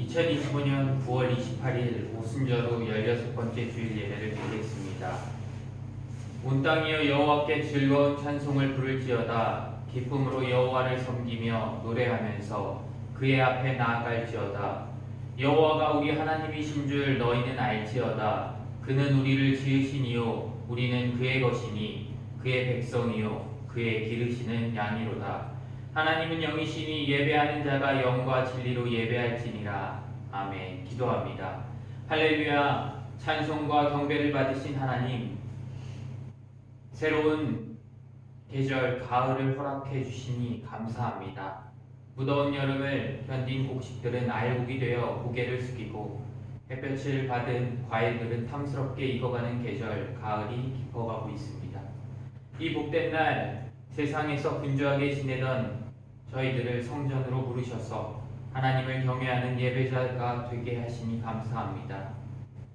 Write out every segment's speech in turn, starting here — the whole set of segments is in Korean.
2025년 9월 28일 오순절후 16번째 주일 예배를 드리겠습니다. 온 땅이여 여호와께 즐거운 찬송을 부를지어다. 기쁨으로 여호와를 섬기며 노래하면서 그의 앞에 나아갈지어다. 여호와가 우리 하나님이신 줄 너희는 알지어다. 그는 우리를 지으시니요 우리는 그의 것이니 그의 백성이요 그의 기르시는 양이로다. 하나님은 영이시니 예배하는 자가 영과 진리로 예배할지니라. 아멘. 기도합니다. 할렐루야. 찬송과 경배를 받으신 하나님, 새로운 계절 가을을 허락해 주시니 감사합니다. 무더운 여름을 견딘 곡식들은 알곡이 되어 고개를 숙이고 햇볕을 받은 과일들은 탐스럽게 익어가는 계절 가을이 깊어가고 있습니다. 이 복된 날 세상에서 분주하게 지내던 저희들을 성전으로 부르셔서 하나님을 경외하는 예배자가 되게 하시니 감사합니다.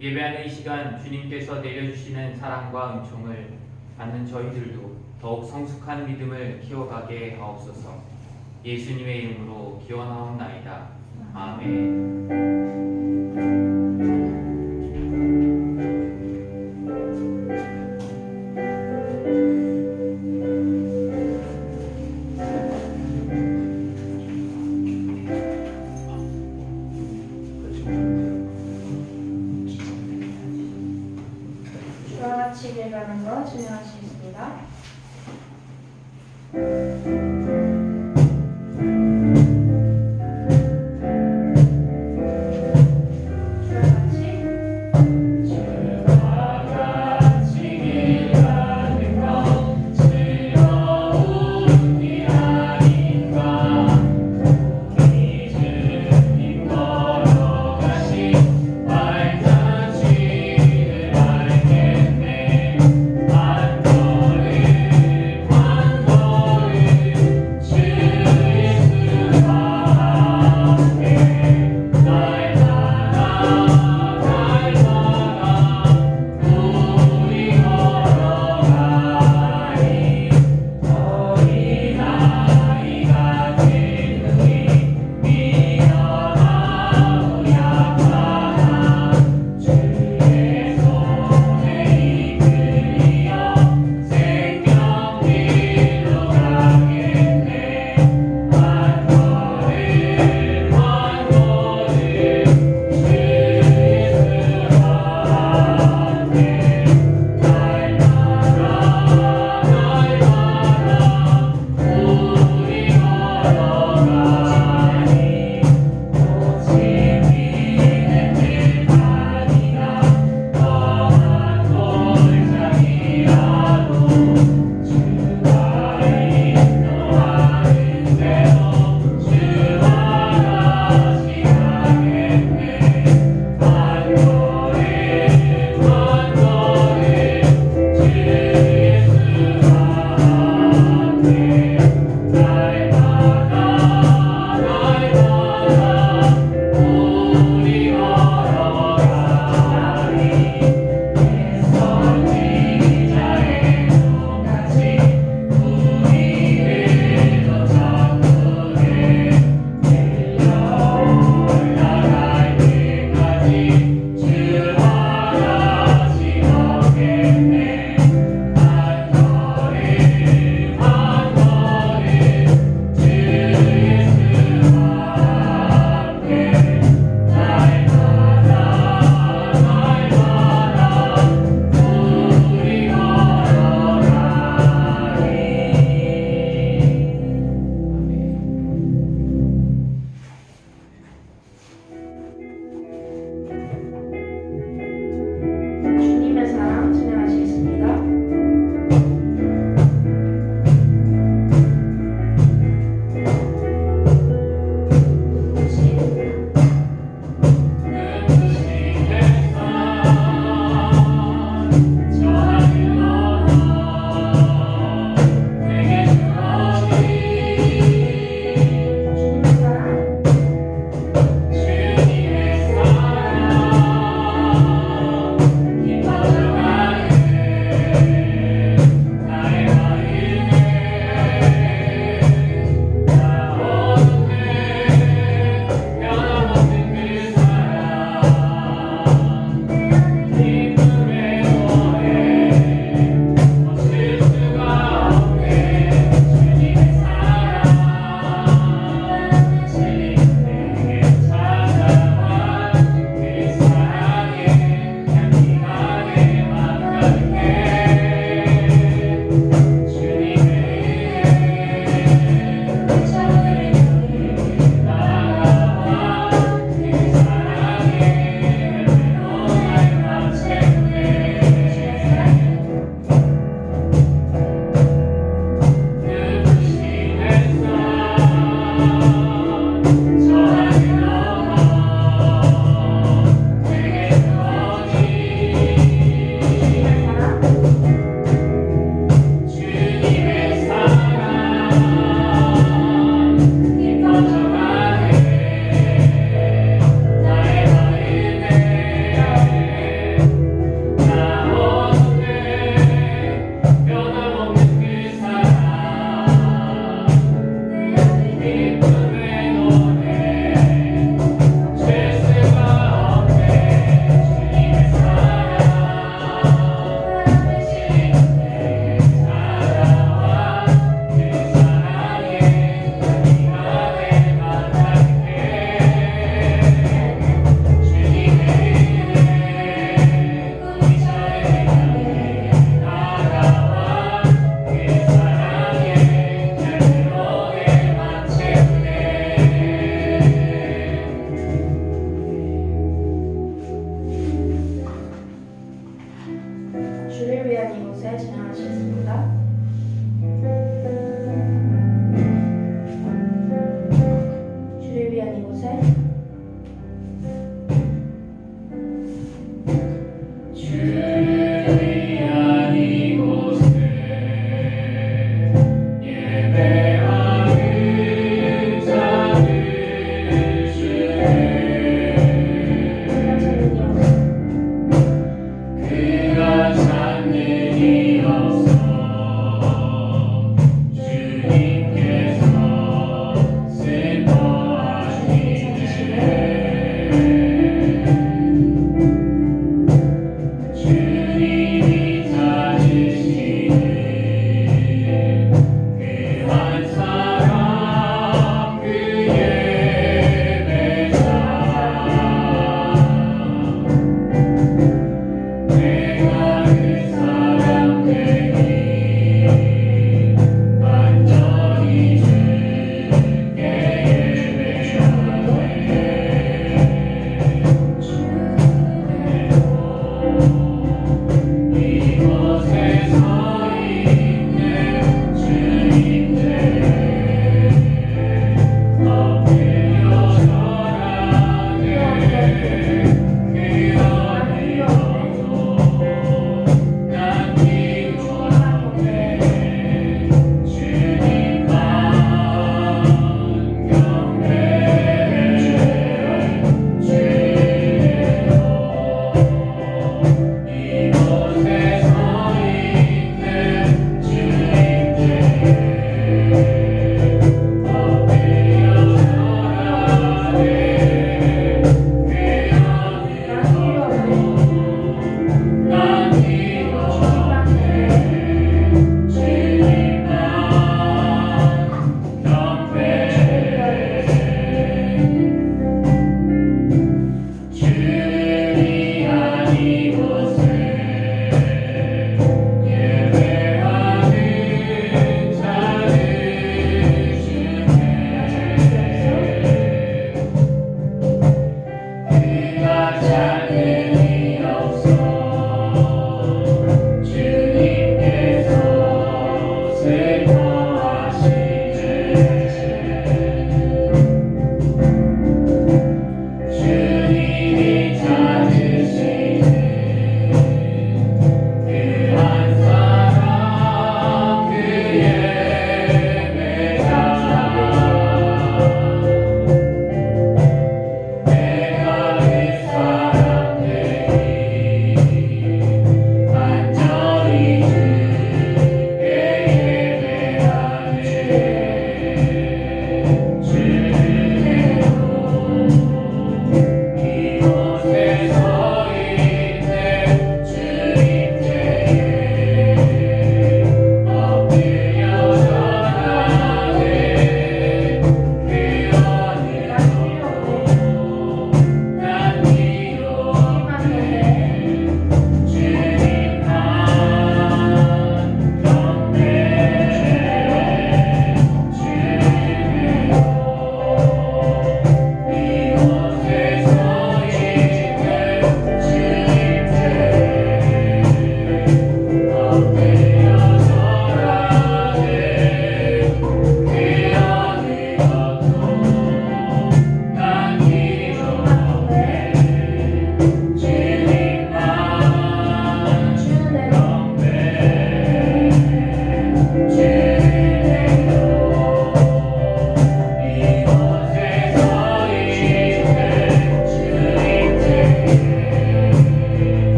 예배하는 이 시간 주님께서 내려주시는 사랑과 은총을 받는 저희들도 더욱 성숙한 믿음을 키워가게 하옵소서. 예수님의 이름으로 기원하옵나이다. 아멘. 주와 같이 예배하는 거 진행하시겠습니다.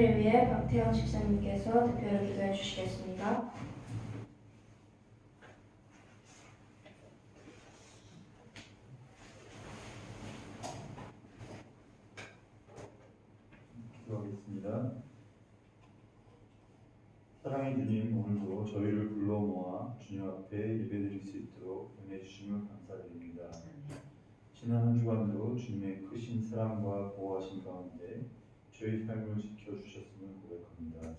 저희를 위해 박태영 집사님께서 대표로 기도해 주시겠습니다. 기도하겠습니다. 사랑의 주님, 오늘도 저희를 불러 모아 주님 앞에 예배드릴 수 있도록 은혜 주심을 감사드립니다. 지난 한 주간도 주님의 크신 사랑과 보호하심 가운데 저희 삶을 지켜주셨음을 고백합니다.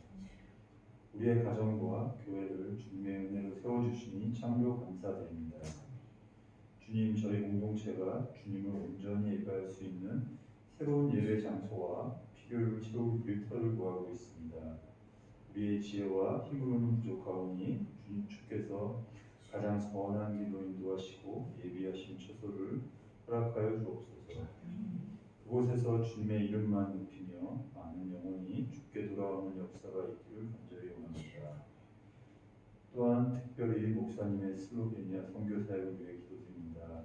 우리의 가정과 교회를 주님의 은혜로 세워주시니 참으로 감사드립니다. 주님, 저희 공동체가 주님을 온전히 예배할 수 있는 새로운 예배 장소와 필요를 채울 일터를 구하고 있습니다. 우리의 지혜와 힘으로는 부족하오니 주께서 가장 선한 길로 인도하시고 예비하신 처소를 허락하여 주옵소서. 그곳에서 주님의 이름만 높이며 많은 영혼이 주께 돌아오는 역사가 있기를 간절히 원합니다. 또한 특별히 목사님의 슬로베니아 선교 사역을 위해 기도드립니다.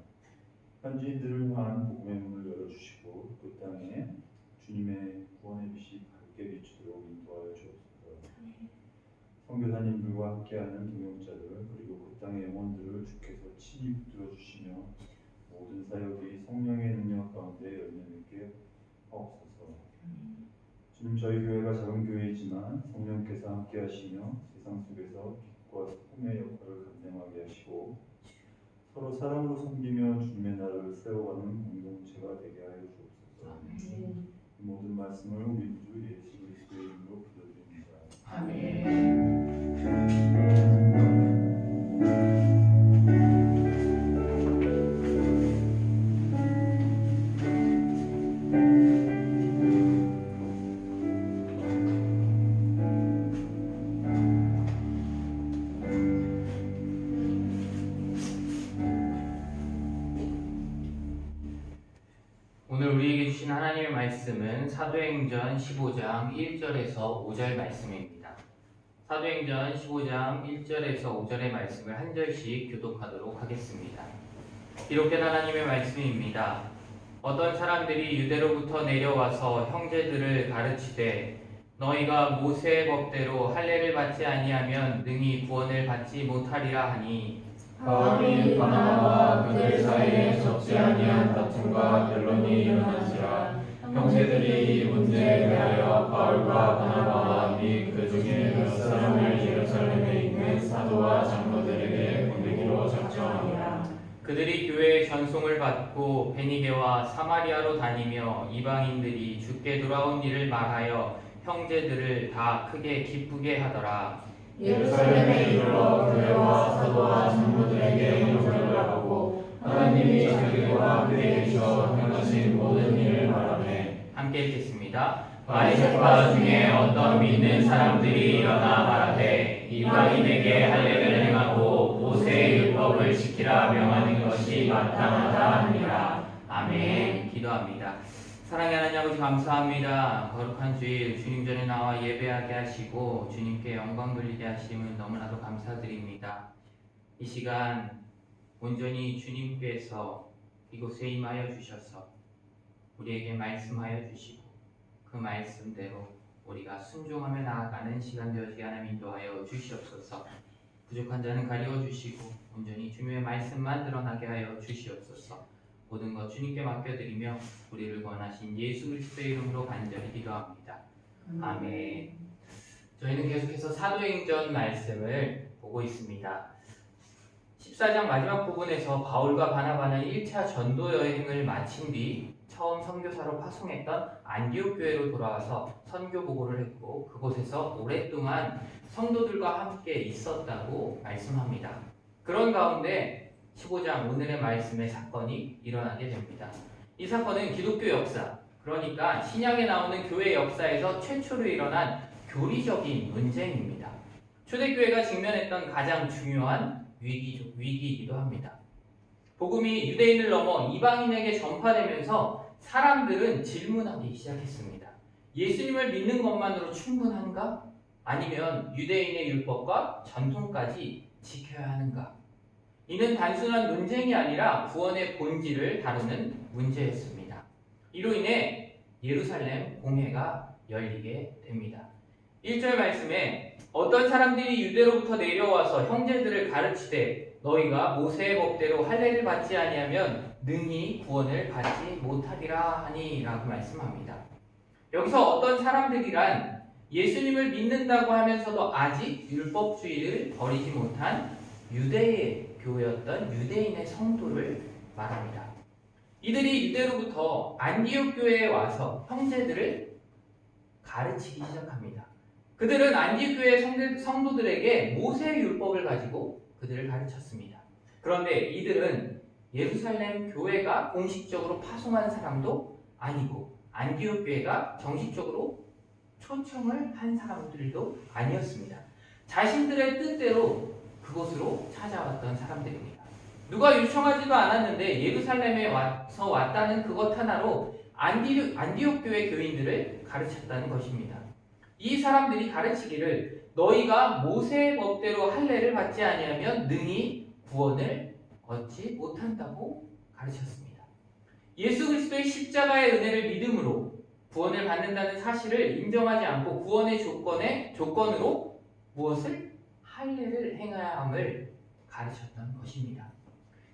현지인들을 향한 복음의 문을 열어주시고 그 땅에 주님의 구원의 빛이 밝게 비추도록 인도하여 주옵소서. 선교사님들과 함께하는 동역자들 그리고 그 땅의 영혼들을 주께서 친히 붙들어 주시며 모든 사역이 성령의 능력 가운데 열매 맺게 하옵소서. 주님, 저희 교회가 작은 교회이지만 성령께서 함께하시며 세상 속에서 빛과 소금의 역할을 감당하게 하시고 서로 사랑으로 섬기며 주님의 나라를 세워가는 공동체가 되게 하여 주옵소서. 이 모든 말씀을 우리 주 예수 그리스도의 이름으로 기도드립니다. 아멘. 오늘 우리에게 주신 하나님의 말씀은 사도행전 15장 1절에서 5절 말씀입니다. 사도행전 15장 1절에서 5절의 말씀을 한 절씩 교독하도록 하겠습니다. 기록된 하나님의 말씀입니다. 어떤 사람들이 유대로부터 내려와서 형제들을 가르치되 너희가 모세의 법대로 할례를 받지 아니하면 능히 구원을 받지 못하리라 하니 바울이 바나바와 그들 사이에 적지 아니한 다툼과 변론이 일어난지라 형제들이 이 문제에 대하여 바울과 바나바와 및 그 중에 몇 사람을 예루살렘에 있는 사도와 장로들에게 보내기로 작정하니라. 그들이 교회의 전송을 받고 베니게와 사마리아로 다니며 이방인들이 주께 돌아온 일을 말하여 형제들을 다 크게 기쁘게 하더라. 예루살렘에 이르러 교회와 사도와 장로들에게 영접을 하고 하나님이 자기와 함께 계셔 행하신 모든 일을 말하네. 함께 읽겠습니다. 바리새파 중에 어떤 믿는 사람들이 일어나 말하되 이방인에게 할례를 행하고 모세의 율법을 지키라 명하는 것이 마땅하다 하니라. 아멘. 기도합니다. 사랑의 하나님 아버지 감사합니다. 거룩한 주일 주님 전에 나와 예배하게 하시고 주님께 영광 돌리게 하심을 너무나도 감사드립니다. 이 시간 온전히 주님께서 이곳에 임하여 주셔서 우리에게 말씀하여 주시고 그 말씀대로 우리가 순종하며 나아가는 시간 되어지게 하나님 인도하여 주시옵소서. 부족한 자는 가리워 주시고 온전히 주님의 말씀만 드러나게 하여 주시옵소서. 모든 것 주님께 맡겨드리며 우리를 권하신 예수 그리스도의 이름으로 간절히 기도합니다. 아멘. 저희는 계속해서 사도행전 말씀을 보고 있습니다. 14장 마지막 부분에서 바울과 바나바는 1차 전도 여행을 마친 뒤 처음 선교사로 파송했던 안디옥 교회로 돌아와서 선교 보고를 했고 그곳에서 오랫동안 성도들과 함께 있었다고 말씀합니다. 그런 가운데 15장 오늘의 말씀의 사건이 일어나게 됩니다. 이 사건은 기독교 역사, 그러니까 신약에 나오는 교회 역사에서 최초로 일어난 교리적인 논쟁입니다. 초대교회가 직면했던 가장 중요한 위기이기도 합니다. 복음이 유대인을 넘어 이방인에게 전파되면서 사람들은 질문하기 시작했습니다. 예수님을 믿는 것만으로 충분한가? 아니면 유대인의 율법과 전통까지 지켜야 하는가? 이는 단순한 논쟁이 아니라 구원의 본질을 다루는 문제였습니다. 이로 인해 예루살렘 공회가 열리게 됩니다. 1절 말씀에 어떤 사람들이 유대로부터 내려와서 형제들을 가르치되 너희가 모세의 법대로 할례를 받지 아니하면 능히 구원을 받지 못하리라 하니 라고 말씀합니다. 여기서 어떤 사람들이란 예수님을 믿는다고 하면서도 아직 율법주의를 버리지 못한 유대의 교회였던 유대인의 성도를 말합니다. 이들이 유대로부터 안디옥 교회에 와서 형제들을 가르치기 시작합니다. 그들은 안디옥 교회 성도들에게 모세의 율법을 가지고 그들을 가르쳤습니다. 그런데 이들은 예루살렘 교회가 공식적으로 파송한 사람도 아니고 안디옥 교회가 정식적으로 초청을 한 사람들도 아니었습니다. 자신들의 뜻대로 그곳으로 찾아왔던 사람들입니다. 누가 요청하지도 않았는데 예루살렘에 와서 왔다는 그것 하나로 안디옥 교회 교인들을 가르쳤다는 것입니다. 이 사람들이 가르치기를 너희가 모세의 법대로 할례를 받지 아니하면 능히 구원을 얻지 못한다고 가르쳤습니다. 예수 그리스도의 십자가의 은혜를 믿음으로 구원을 받는다는 사실을 인정하지 않고 구원의 조건으로 무엇을? 할례를 행해야 함을 가르쳤던 것입니다.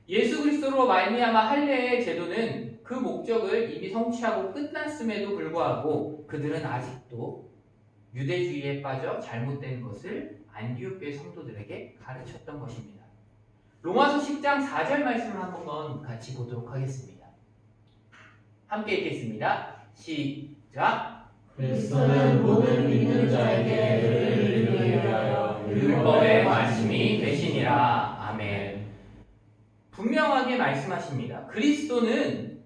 예수 그리스도로 말미암아 할례의 제도는 그 목적을 이미 성취하고 끝났음에도 불구하고 그들은 아직도 유대주의에 빠져 잘못된 것을 안디옥 교회 성도들에게 가르쳤던 것입니다. 로마서 10장 4절 말씀을 한번 같이 보도록 하겠습니다. 함께 읽겠습니다. 시작. 그리스도는 모든 믿는 자에게 의를 이루기 위하여 율법의 마침이 되시니라. 아멘. 분명하게 말씀하십니다. 그리스도는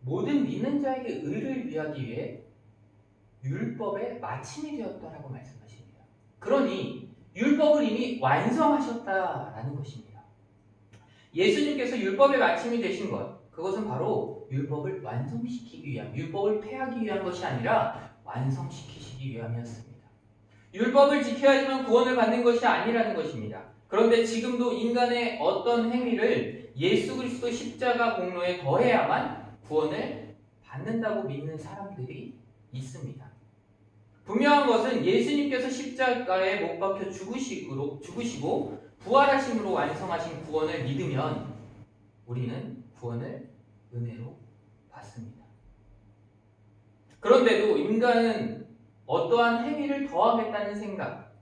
모든 믿는 자에게 의를 위하기 위해 율법의 마침이 되었다라고 말씀하십니다. 그러니 율법을 이미 완성하셨다라는 것입니다. 예수님께서 율법의 마침이 되신 것, 그것은 바로 율법을 완성시키기 위함, 율법을 폐하기 위한 것이 아니라 완성시키시기 위함이었습니다. 율법을 지켜야지만 구원을 받는 것이 아니라는 것입니다. 그런데 지금도 인간의 어떤 행위를 예수 그리스도 십자가 공로에 더해야만 구원을 받는다고 믿는 사람들이 있습니다. 분명한 것은 예수님께서 십자가에 못 박혀 죽으시고 부활하심으로 완성하신 구원을 믿으면 우리는 구원을 은혜로 받습니다. 그런데도 인간은 어떠한 행위를 더하겠다는 생각,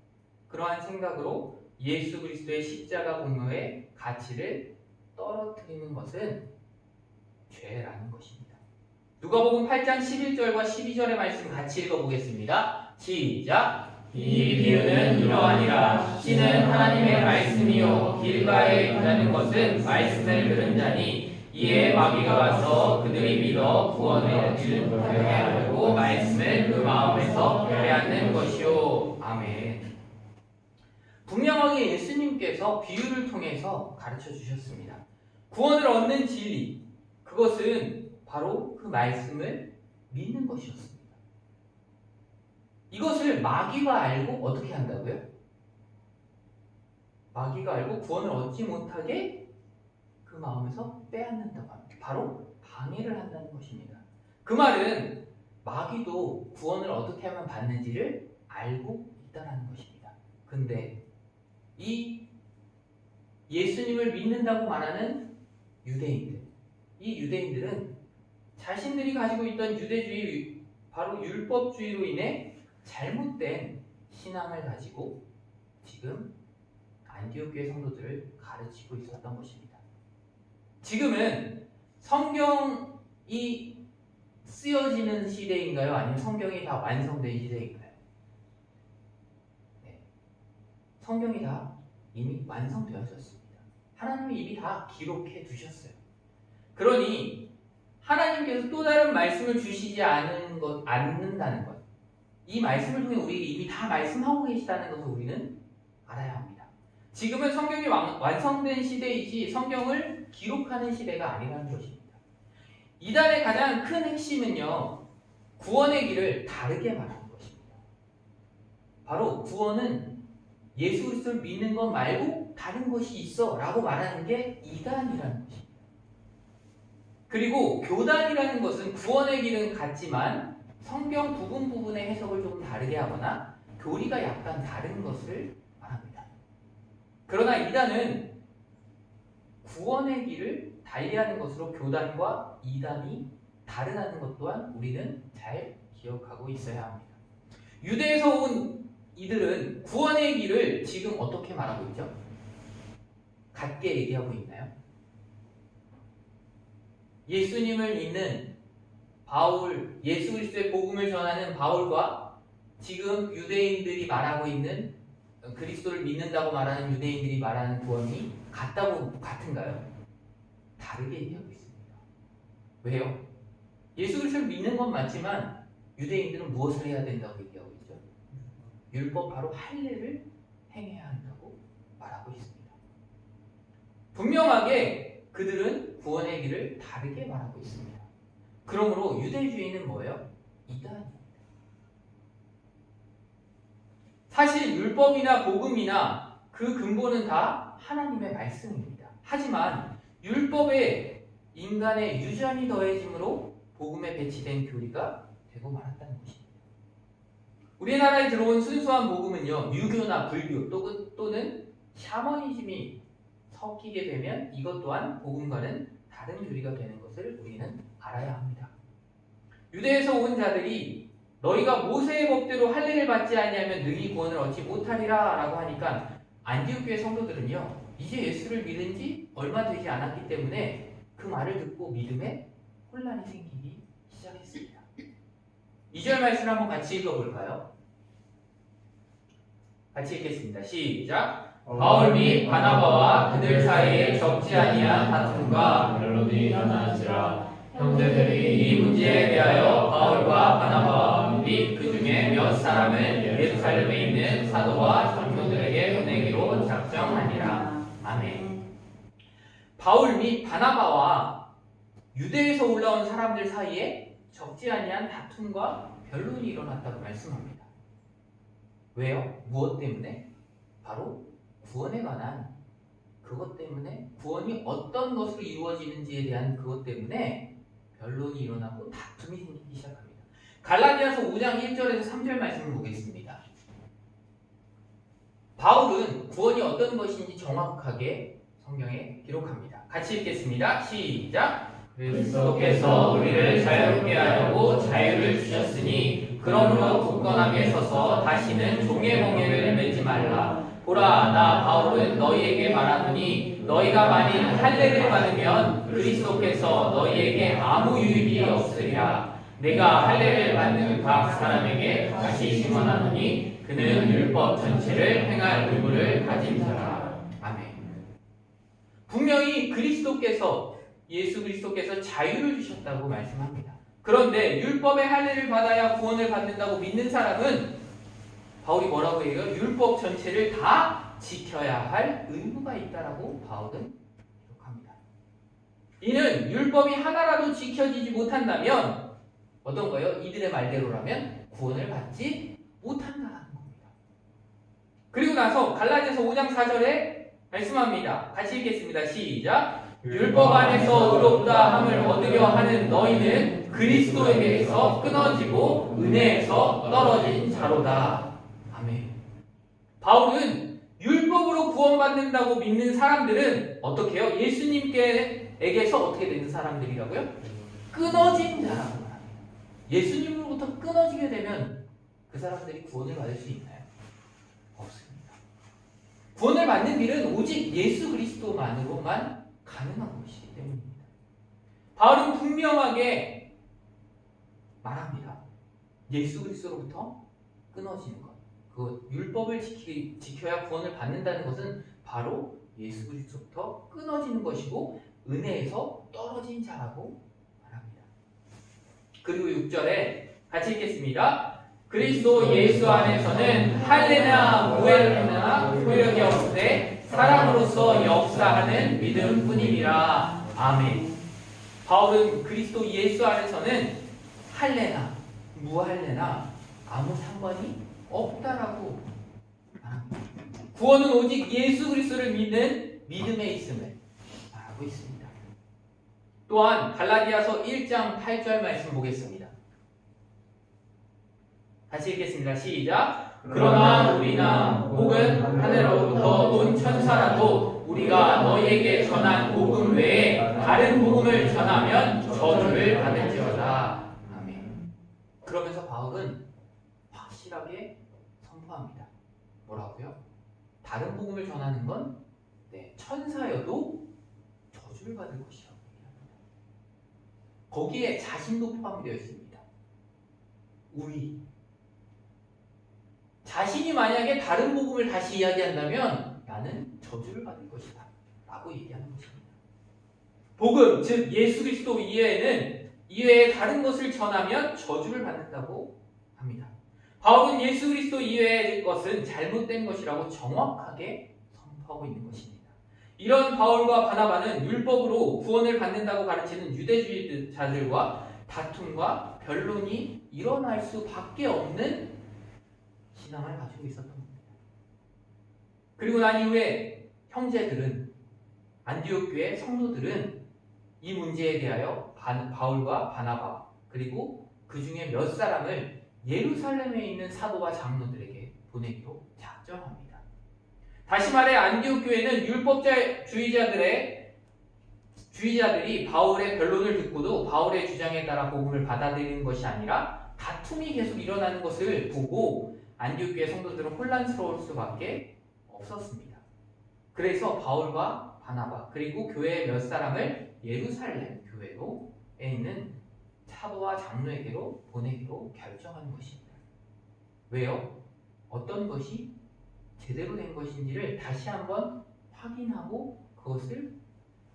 그러한 생각으로 예수 그리스도의 십자가 공로의 가치를 떨어뜨리는 것은 죄라는 것입니다. 누가복음 8장 11절과 12절의 말씀 같이 읽어보겠습니다. 시작. 이 비유는 이러하니라. 씨는 하나님의 말씀이요 길가에 있다는 것은 말씀을 들은 자니 이에 마귀가 와서 그들이 믿어 구원을 얻지 못하게 하려고 말씀을 그 마음에서 빼앗는 것이요. 아멘. 분명하게 예수님께서 비유를 통해서 가르쳐 주셨습니다. 구원을 얻는 진리, 그것은 바로 그 말씀을 믿는 것이었습니다. 이것을 마귀가 알고 어떻게 한다고요? 마귀가 알고 구원을 얻지 못하게 그 마음에서 빼앗는다고 합니다. 바로 방해를 한다는 것입니다. 그 말은 마귀도 구원을 어떻게 하면 받는지를 알고 있다는 것입니다. 근데 이 예수님을 믿는다고 말하는 유대인들, 이 유대인들은 자신들이 가지고 있던 유대주의, 바로 율법주의로 인해 잘못된 신앙을 가지고 지금 안디옥 교회 성도들을 가르치고 있었던 것입니다. 지금은 성경이 쓰여지는 시대인가요? 아니면 성경이 다 완성된 시대인가요? 네. 성경이 다 이미 완성되어졌습니다. 하나님이 이미 다 기록해 두셨어요. 그러니 하나님께서 또 다른 말씀을 주시지 않는다는 것, 이 말씀을 통해 우리에게 이미 다 말씀하고 계시다는 것을 우리는 알아야 합니다. 지금은 성경이 완성된 시대이지 성경을 기록하는 시대가 아니라는 것입니다. 이단의 가장 큰 핵심은요, 구원의 길을 다르게 말하는 것입니다. 바로 구원은 예수 그리스도를 믿는 것 말고 다른 것이 있어 라고 말하는 게 이단이라는 것입니다. 그리고 교단이라는 것은 구원의 길은 같지만 성경 부분의 해석을 조금 다르게 하거나 교리가 약간 다른 것을 말합니다. 그러나 이단은 구원의 길을 달리하는 것으로 교단과 이단이 다르다는 것 또한 우리는 잘 기억하고 있어야 합니다. 유대에서 온 이들은 구원의 길을 지금 어떻게 말하고 있죠? 같게 얘기하고 있나요? 예수님을 믿는 바울, 예수 그리스도의 복음을 전하는 바울과 지금 유대인들이 말하고 있는 그리스도를 믿는다고 말하는 유대인들이 말하는 구원이 같은가요? 다르게 얘기하고 있습니다. 왜요? 예수 그리스도를 믿는 건 맞지만 유대인들은 무엇을 해야 된다고 얘기하고 있죠? 율법 바로 할례를 행해야 한다고 말하고 있습니다. 분명하게 그들은 구원의 길을 다르게 말하고 있습니다. 그러므로 유대주의는 뭐예요? 이단입니다. 사실 율법이나 복음이나 그 근본은 다 하나님의 말씀입니다. 하지만 율법에 인간의 유전이 더해짐으로 복음에 배치된 교리가 되고 말았다는 것입니다. 우리나라에 들어온 순수한 복음은요, 유교나 불교 또는 샤머니즘이 섞이게 되면 이것 또한 복음과는 다른 교리가 되는 것을 우리는 알아야 합니다. 유대에서 온 자들이 너희가 모세의 법대로 할례를 받지 아니하면 능히 구원을 얻지 못하리라 라고 하니까 안디옥 교회 성도들은요, 이제 예수를 믿은 지 얼마 되지 않았기 때문에 그 말을 듣고 믿음에 혼란이 생기기 시작했습니다. 2절 말씀을 한번 같이 읽어볼까요? 같이 읽겠습니다. 시작! 바울 및 바나바와 그들 사이에 적지 아니한 다툼과 변론이 일어나니라. 형제들이 이 문제에 대하여 바울과 바나바와 및 그 중에 몇 사람은 예루살렘에 있는 사도와 장로들에게 보내기로 작정하니라. 아멘. 바울 및 바나바와 유대에서 올라온 사람들 사이에 적지 아니한 다툼과 변론이 일어났다고 말씀합니다. 왜요? 무엇 때문에? 바로 구원에 관한 그것 때문에, 구원이 어떤 것으로 이루어지는지에 대한 그것 때문에 변론이 일어나고 다툼이 생기기 시작합니다. 갈라디아서 5장 1절에서 3절 말씀을 보겠습니다. 바울은 구원이 어떤 것인지 정확하게 성경에 기록합니다. 같이 읽겠습니다. 시작! 그리스도께서 우리를 자유롭게 하려고 자유를 주셨으니 그러므로 굳건하게 서서 다시는 종의 멍에를 매지 말라. 보라, 나 바울은 너희에게 말하노니 너희가 만일 할례를 받으면 그리스도께서 너희에게 아무 유익이 없으리라. 내가 할례를 받는 각 사람에게 다시 증언하노니 그는 율법 전체를 행할 의무를 가진 자라. 아멘. 분명히 예수 그리스도께서 자유를 주셨다고 말씀합니다. 그런데 율법의 할례를 받아야 구원을 받는다고 믿는 사람은 바울이 뭐라고 해요? 율법 전체를 다 지켜야 할 의무가 있다라고 바울은 기록합니다. 이는 율법이 하나라도 지켜지지 못한다면 어떤 거예요? 이들의 말대로라면 구원을 받지 못한다는 겁니다. 그리고 나서 갈라디아서 5장 4절에 말씀합니다. 같이 읽겠습니다. 시작! 율법 안에서 의롭다 함을 얻으려 하는 너희는 그리스도에게서 끊어지고 은혜에서 떨어진 자로다. 아멘. 바울은 율법으로 구원받는다고 믿는 사람들은 어떻게 해요? 예수님께서 어떻게 되는 사람들이라고요? 끊어진 자라고 합니다. 예수님으로부터 끊어지게 되면 그 사람들이 구원을 받을 수 있나요? 없습니다. 구원을 받는 길은 오직 예수 그리스도만으로만 가능한 것이기 때문입니다. 바울은 분명하게 말합니다. 예수 그리스도로부터 끊어지는 것, 그 율법을 지켜야 구원을 받는다는 것은 바로 예수 그리스도부터 끊어지는 것이고 은혜에서 떨어진 자라고 말합니다. 그리고 6절에 같이 읽겠습니다. 그리스도 예수 안에서는 할례나 무할례나 효력이 없으되 사람으로서 역사하는 믿음뿐이니라. 아멘. 바울은 그리스도 예수 안에서는 할례나 무할례나 아무 상관이 없다라고 말합니다. 구원은 오직 예수 그리스도를 믿는 믿음에 있음을 말하고 있습니다. 또한 갈라디아서 1장 8절 말씀 보겠습니다. 다시 읽겠습니다. 시작. 그러나 우리나 혹은 하늘로부터 온 천사라도 우리가 너희에게 전한 복음 외에 다른 복음을 전하면 저주를 받을지어다. 아멘. 그러면서 바울은 확실하게 선포합니다. 뭐라고요? 다른 복음을 전하는 건 천사여도 저주를 받을 것이라고 얘기합니다. 거기에 자신도 포함되어 있습니다. 우리 자신이 만약에 다른 복음을 다시 이야기한다면 나는 저주를 받을 것이다 라고 얘기하는 것입니다. 복음, 즉 예수 그리스도 이외에 다른 것을 전하면 저주를 받는다고 합니다. 바울은 예수 그리스도 이외의 것은 잘못된 것이라고 정확하게 선포하고 있는 것입니다. 이런 바울과 바나바는 율법으로 구원을 받는다고 가르치는 유대주의자들과 다툼과 변론이 일어날 수밖에 없는 신앙을 가지고 있었던 겁니다. 그리고 난 이후에 형제들은, 안디옥 교회 성도들은 이 문제에 대하여 바울과 바나바 그리고 그 중에 몇 사람을 예루살렘에 있는 사도와 장로들에게 보내기로 작정합니다. 다시 말해 안디옥 교회는 주의자들이 바울의 변론을 듣고도 바울의 주장에 따라 복음을 받아들이는 것이 아니라 다툼이 계속 일어나는 것을 보고 안디옥 교회 성도들은 혼란스러울 수밖에 없었습니다. 그래서 바울과 바나바 그리고 교회의 몇 사람을 예루살렘 교회에 있는 사도와 장로에게로 보내기로 결정한 것입니다. 왜요? 어떤 것이 제대로 된 것인지를 다시 한번 확인하고 그것을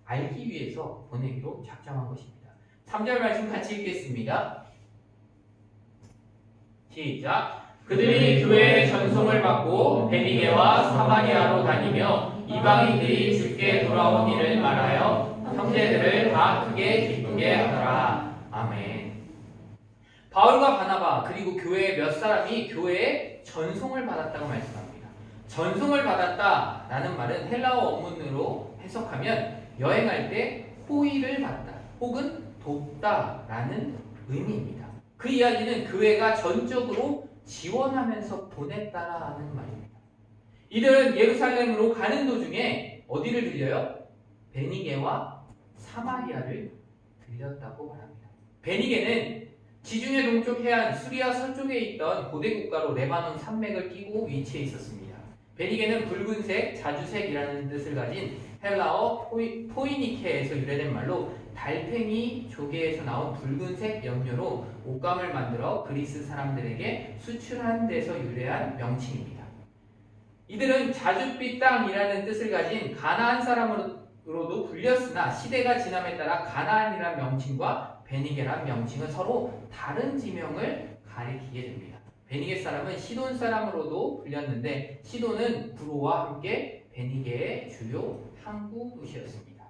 알기 위해서 보내기로 작정한 것입니다. 3절 말씀 같이 읽겠습니다. 시작. 그들이 교회의 전송을 받고 베니게와 사마리아로 다니며 이방인들이 주께 돌아온 일을 말하여 형제들을 다 크게 기쁘게 하더라. 아멘. 바울과 바나바 그리고 교회의 몇 사람이 교회에 전송을 받았다고 말씀합니다. 전송을 받았다라는 말은 헬라어 원문으로 해석하면 여행할 때 호의를 받다 혹은 돕다라는 의미입니다. 그 이야기는 교회가 전적으로 지원하면서 보냈다라는 말입니다. 이들은 예루살렘으로 가는 도중에 어디를 들려요? 베니게와 사마리아를 들렸다고 말합니다. 베니게는 지중해 동쪽 해안 수리아 서쪽에 있던 고대 국가로 레바논 산맥을 끼고 위치해 있었습니다. 베니게는 붉은색, 자주색이라는 뜻을 가진 헬라어 포이니케에서 유래된 말로 달팽이 조개에서 나온 붉은색 염료로 옷감을 만들어 그리스 사람들에게 수출한 데서 유래한 명칭입니다. 이들은 자줏빛 땅이라는 뜻을 가진 가나안 사람으로도 불렸으나 시대가 지남에 따라 가나안이라는 명칭과 베니게란 명칭은 서로 다른 지명을 가리키게 됩니다. 베니게 사람은 시돈 사람으로도 불렸는데 시돈은 구로와 함께 베니게의 주요 항구 도시였습니다.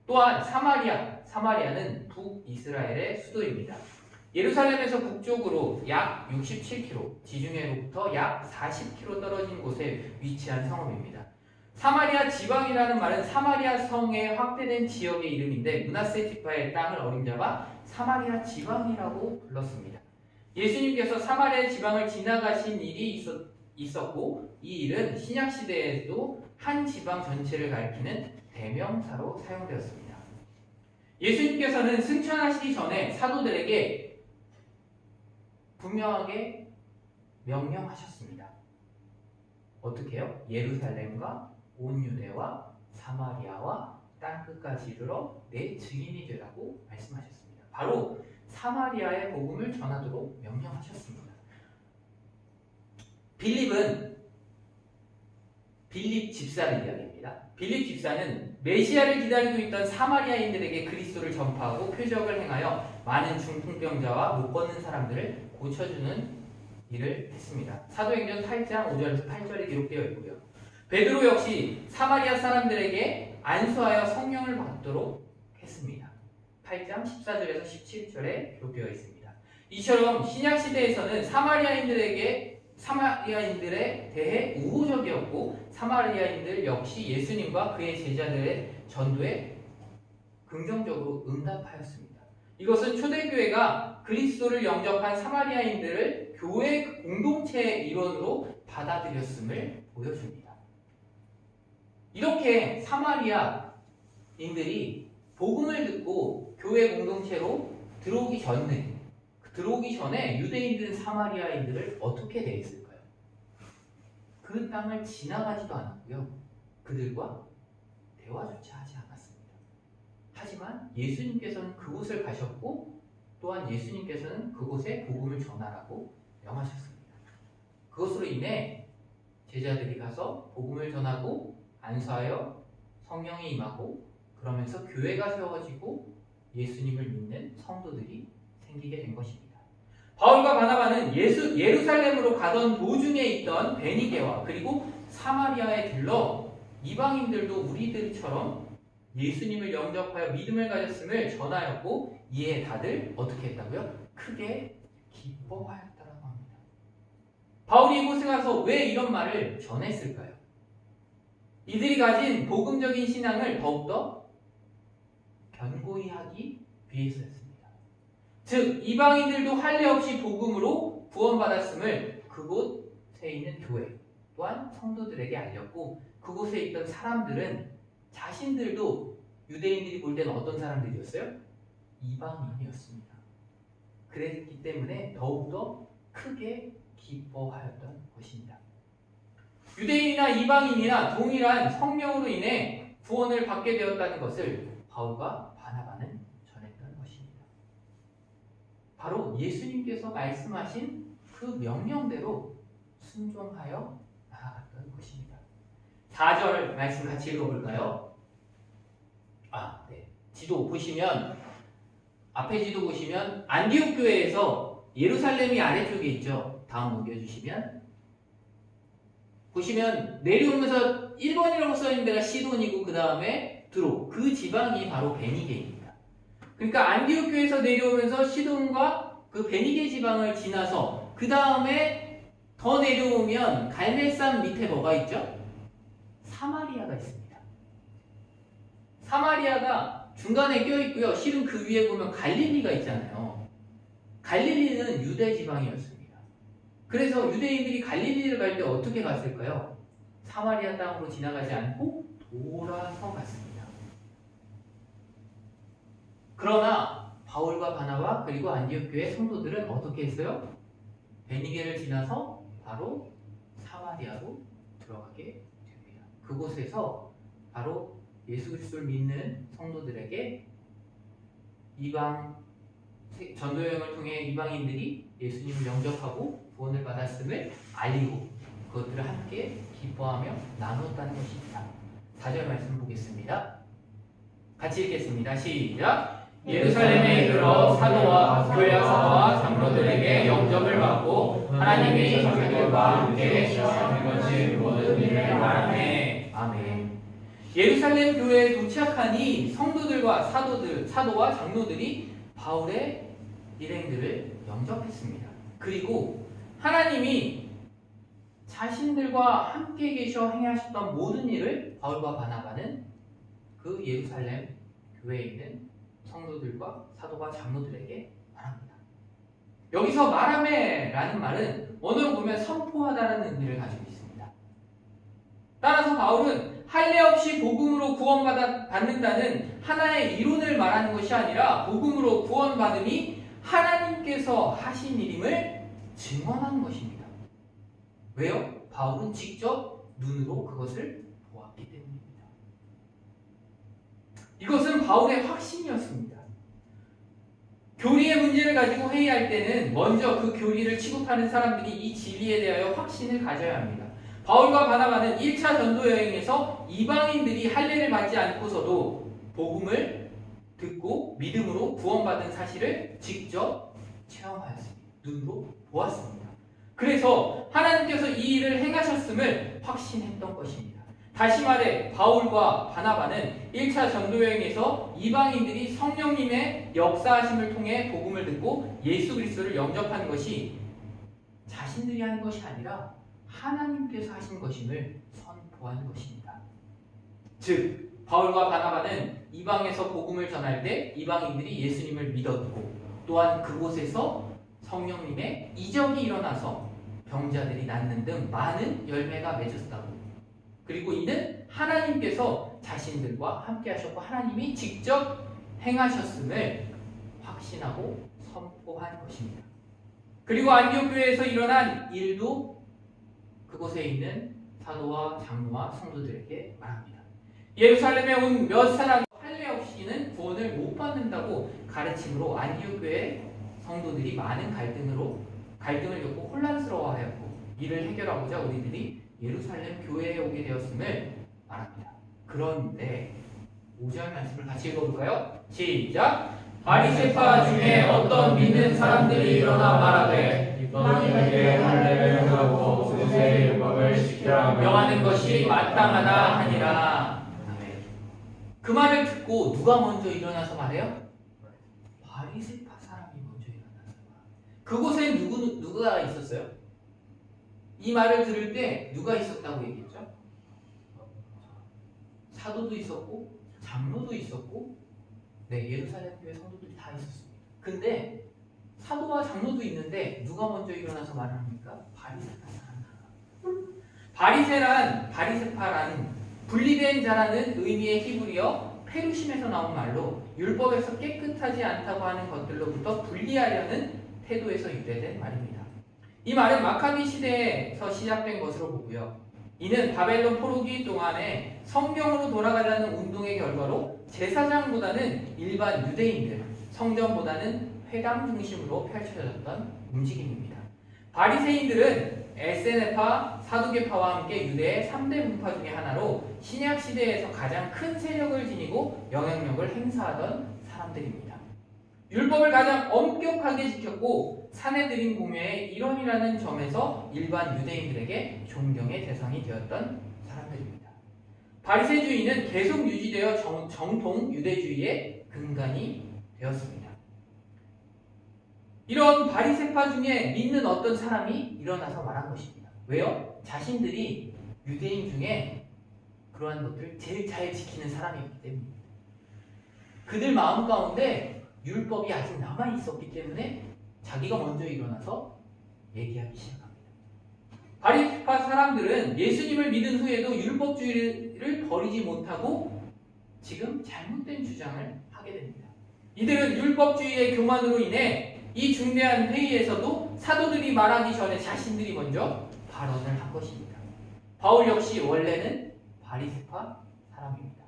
또한 사마리아는 북이스라엘의 수도입니다. 예루살렘에서 북쪽으로 약 67km, 지중해로부터 약 40km 떨어진 곳에 위치한 성읍입니다. 사마리아 지방이라는 말은 사마리아 성에 확대된 지역의 이름인데 므낫세 지파의 땅을 어림잡아 사마리아 지방이라고 불렀습니다. 예수님께서 사마리아 지방을 지나가신 일이 있었고 이 일은 신약 시대에도 한 지방 전체를 가리키는 대명사로 사용되었습니다. 예수님께서는 승천하시기 전에 사도들에게 분명하게 명령하셨습니다. 어떻게 해요? 예루살렘과 온 유대와 사마리아와 땅끝까지 이르러 내 증인이 되라고 말씀하셨습니다. 바로 사마리아의 복음을 전하도록 명령하셨습니다. 빌립 집사를 이야기합니다. 빌립 집사는 메시아를 기다리고 있던 사마리아인들에게 그리스도를 전파하고 표적을 행하여 많은 중풍병자와 못 걷는 사람들을 고쳐주는 일을 했습니다. 사도행전 8장 5절에서 8절에 기록되어 있고요. 베드로 역시 사마리아 사람들에게 안수하여 성령을 받도록 했습니다. 8장 14절에서 17절에 기록되어 있습니다. 이처럼 신약시대에서는 사마리아인들에 대해 우호적이었고 사마리아인들 역시 예수님과 그의 제자들의 전도에 긍정적으로 응답하였습니다. 이것은 초대교회가 그리스도를 영접한 사마리아인들을 교회 공동체의 일원으로 받아들였음을 보여줍니다. 이렇게 사마리아인들이 복음을 듣고 교회 공동체로 들어오기 전에 유대인들은 사마리아인들을 어떻게 대했을까요? 그 땅을 지나가지도 않았고요. 그들과 대화조차 하지 않았습니다. 하지만 예수님께서는 그곳을 가셨고 또한 예수님께서는 그곳에 복음을 전하라고 명하셨습니다. 그것으로 인해 제자들이 가서 복음을 전하고 안수하여 성령이 임하고 그러면서 교회가 세워지고 예수님을 믿는 성도들이 생기게 된 것입니다. 바울과 바나바는 예루살렘으로 가던 도중에 있던 베니게와 그리고 사마리아에 들러 이방인들도 우리들처럼 예수님을 영접하여 믿음을 가졌음을 전하였고 이에 다들 어떻게 했다고요? 크게 기뻐하였다라고 합니다. 바울이 이곳에 가서 왜 이런 말을 전했을까요? 이들이 가진 복음적인 신앙을 더욱더 견고히 하기 위해서였습니다. 즉 이방인들도 할례 없이 복음으로 구원받았음을 그곳에 있는 교회 또한 성도들에게 알렸고 그곳에 있던 사람들은 자신들도 유대인들이 볼 때는 어떤 사람들이었어요? 이방인이었습니다. 그랬기 때문에 더욱더 크게 기뻐하였던 것입니다. 유대인이나 이방인이나 동일한 성령으로 인해 구원을 받게 되었다는 것을 바울과 바나바는 전했던 것입니다. 바로 예수님께서 말씀하신 그 명령대로 순종하여 나아갔던 것입니다. 4절 말씀 같이 읽어볼까요? 지도 보시면 앞에 지도 보시면 안디옥 교회에서 예루살렘이 아래쪽에 있죠. 다음 넘겨주시면 보시면 내려오면서 1번이라고 써있는 데가 시돈이고 그 다음에 드로 그 지방이 바로 베니게입니다. 그러니까 안디옥 교회에서 내려오면서 시돈과 그 베니게 지방을 지나서 그 다음에 더 내려오면 갈멜산 밑에 뭐가 있죠? 사마리아가 있습니다. 사마리아가 중간에 껴있고요. 실은 그 위에 보면 갈릴리가 있잖아요. 갈릴리는 유대 지방이었습니다. 그래서 유대인들이 갈릴리를 갈 때 어떻게 갔을까요? 사마리아 땅으로 지나가지 않고 돌아서 갔습니다. 그러나 바울과 바나바 그리고 안디옥 교회 성도들은 어떻게 했어요? 베니게를 지나서 바로 사마리아로 들어가게 됩니다. 그곳에서 바로 예수 그리스도를 믿는 성도들에게 전도 여행을 통해 이방인들이 예수님을 영접하고 구원을 받았음을 알리고 그것들을 함께 기뻐하며 나누었다는 것입니다. 4절 말씀 보겠습니다. 같이 읽겠습니다. 시작! 예루살렘에 이르러 사도와 교회 사도와 장로들에게 영접을 받고 하나님이 자기들과 함께 하신 것이 모든 일을 말하네. 아멘. 예루살렘 교회에 도착하니 성도들과 사도와 장로들이 바울의 일행들을 영접했습니다. 그리고 하나님이 자신들과 함께 계셔 행하셨던 모든 일을 바울과 바나바는 그 예루살렘 교회에 있는 성도들과 사도와 장로들에게 말합니다. 여기서 말하메라는 말은 원어로 보면 선포하다라는 의미를 가지고 있습니다. 따라서 바울은 할례 없이 복음으로 구원받는다는 하나의 이론을 말하는 것이 아니라 복음으로 구원받음이 하나님께서 하신 일임을 증언하는 것입니다. 왜요? 바울은 직접 눈으로 그것을 보았기 때문입니다. 이것은 바울의 확신이었습니다. 교리의 문제를 가지고 회의할 때는 먼저 그 교리를 취급하는 사람들이 이 진리에 대하여 확신을 가져야 합니다. 바울과 바나바는 1차 전도 여행에서 이방인들이 할례를 받지 않고서도 복음을 듣고 믿음으로 구원받은 사실을 직접 체험하였습니다. 눈으로 보았습니다. 그래서 하나님께서 이 일을 행하셨음을 확신했던 것입니다. 다시 말해 바울과 바나바는 1차 전도여행에서 이방인들이 성령님의 역사하심을 통해 복음을 듣고 예수 그리스도를 영접하는 것이 자신들이 하는 것이 아니라 하나님께서 하신 것임을 선포하는 것입니다. 즉 바울과 바나바는 이방에서 복음을 전할 때 이방인들이 예수님을 믿었고 또한 그곳에서 성령님의 이적이 일어나서 병자들이 낫는 등 많은 열매가 맺었다고. 그리고 이는 하나님께서 자신들과 함께 하셨고 하나님이 직접 행하셨음을 확신하고 선포한 것입니다. 그리고 안디옥 교회에서 일어난 일도 그곳에 있는 사도와 장로와 성도들에게 말합니다. 예루살렘에 온 몇 사람이 할례 없이는 구원을 못 받는다고 가르침으로 안디옥 교회 성도들이 많은 갈등을 겪고 혼란스러워하였고 이를 해결하고자 우리들이 예루살렘 교회에 오게 되었음을 말합니다. 그런데 5절 말씀을 같이 읽어볼까요? 시작! 바리새파 중에 어떤 믿는 사람들이 일어나 말하되 이방인에게 할례를 행하고 모세의 율법을 지키라 명하는 것이 마땅하다 하니라. 그 말을 듣고 누가 먼저 일어나서 말해요? 바리새파 사람이 먼저 일어나서 말해요. 그곳에 누가 있었어요? 이 말을 들을 때 누가 있었다고 얘기했죠? 사도도 있었고 장로도 있었고 예루살렘 교회 성도들이 다 있었습니다. 근데 사도와 장로도 있는데 누가 먼저 일어나서 말을 합니까? 바리새파 사람. 바리새파라는 분리된 자라는 의미의 히브리어 페루심에서 나온 말로 율법에서 깨끗하지 않다고 하는 것들로부터 분리하려는 태도에서 유래된 말입니다. 이 말은 마카비 시대에서 시작된 것으로 보고요. 이는 바벨론 포로기 동안에 성경으로 돌아가자는 운동의 결과로 제사장보다는 일반 유대인들, 성전보다는 회당 중심으로 펼쳐졌던 움직임입니다. 바리새인들은 에세네파, 사두개파와 함께 유대의 3대 분파 중의 하나로 신약 시대에서 가장 큰 세력을 지니고 영향력을 행사하던 사람들입니다. 율법을 가장 엄격하게 지켰고 사내들인 공회의 일원이라는 점에서 일반 유대인들에게 존경의 대상이 되었던 사람들입니다. 바리새주의는 계속 유지되어 정통 유대주의의 근간이 되었습니다. 이런 바리새파 중에 믿는 어떤 사람이 일어나서 말한 것입니다. 왜요? 자신들이 유대인 중에 그러한 것들을 제일 잘 지키는 사람이었기 때문입니다. 그들 마음 가운데 율법이 아직 남아 있었기 때문에 자기가 먼저 일어나서 얘기하기 시작합니다. 바리새파 사람들은 예수님을 믿은 후에도 율법주의를 버리지 못하고 지금 잘못된 주장을 하게 됩니다. 이들은 율법주의의 교만으로 인해 이 중대한 회의에서도 사도들이 말하기 전에 자신들이 먼저 발언을 한 것입니다. 바울 역시 원래는 바리새파 사람입니다.